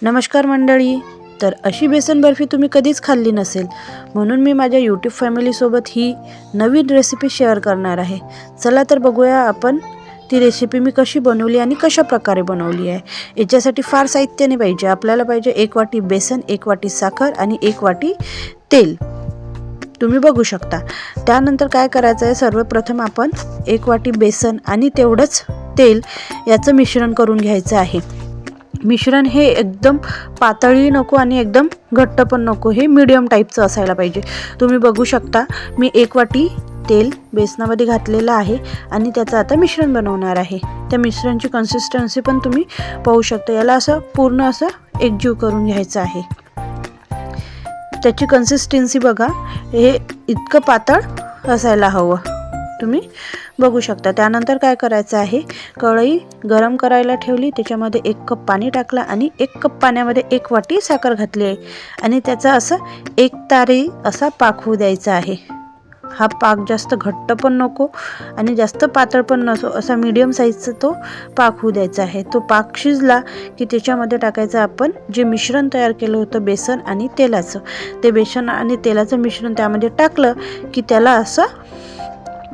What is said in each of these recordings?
नमस्कार मंडळी. तर अशी बेसन बर्फी तुम्ही कधीच खाल्ली नसेल, म्हणून मी माझ्या यूट्यूब फॅमिलीसोबत ही नवीन रेसिपी शेअर करणार आहे. चला तर बघूया आपण ती रेसिपी मी कशी बनवली आणि कशा प्रकारे बनवली आहे. याच्यासाठी फार साहित्य नाही पाहिजे. आपल्याला पाहिजे 1 वाटी बेसन, 1 वाटी साखर आणि 1 वाटी तेल. तुम्ही बघू शकता. त्यानंतर काय करायचं आहे, सर्वप्रथम आपण 1 वाटी बेसन आणि तेवढंच तेल याचं मिश्रण करून घ्यायचं आहे. मिश्रण हे एकदम पातळी नको आणि एकदम घट्ट पण नको, हे मीडियम टाईपचं असायला पाहिजे. तुम्ही बघू शकता मी 1 वाटी तेल बेसनामध्ये घातलेलं आहे आणि त्याचं आता मिश्रण बनवणार आहे. त्या मिश्रणची कन्सिस्टन्सी पण तुम्ही पाहू शकता. याला असं पूर्ण असं एकजीव करून घ्यायचं आहे. त्याची कन्सिस्टन्सी बघा, हे इतकं पातळ असायला हवं. तुम्ही बघू शकता. त्यानंतर काय करायचं आहे, कढई गरम करायला ठेवली, त्याच्यामध्ये 1 कप पाणी टाकलं आणि 1 कप पाण्यामध्ये 1 वाटी साखर घातली आहे आणि त्याचा असं एकतारी असा पाक होऊ द्यायचा आहे. हा पाक जास्त घट्ट पण नको आणि जास्त पातळ पण नसो, असा मीडियम साईजचा तो पाक होऊ द्यायचा आहे. तो पाक शिजला की त्याच्यामध्ये टाकायचं आपण जे मिश्रण तयार केलं होतं बेसन आणि तेलाचं. ते बेसन आणि तेलाचं मिश्रण त्यामध्ये टाकलं की त्याला असं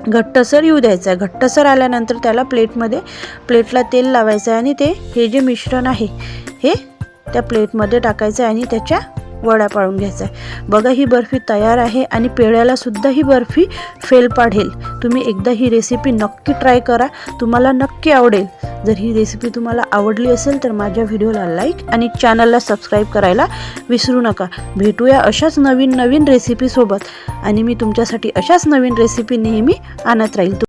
घट्टसर येऊ द्यायचं आहे. घट्टसर आल्यानंतर त्याला प्लेटला तेल लावायचं आहे आणि हे जे मिश्रण आहे हे त्या प्लेटमध्ये टाकायचं आहे आणि त्याच्या वड्या पाडून घ्यायचा आहे. बघा, ही बर्फी तयार आहे आणि पेढ्याला सुद्धा ही बर्फी फेल पाडेल. तुम्ही एकदा ही रेसिपी नक्की ट्राय करा, तुम्हाला नक्की आवडेल. जर ही रेसिपी तुम्हाला आवडली असेल तर माझ्या व्हिडिओला लाईक आणि चॅनलला सबस्क्राईब करायला विसरू नका. भेटूया अशाच नवीन रेसिपीसोबत आणि मी तुमच्यासाठी अशाच नवीन रेसिपी नेहमी आणत राहील.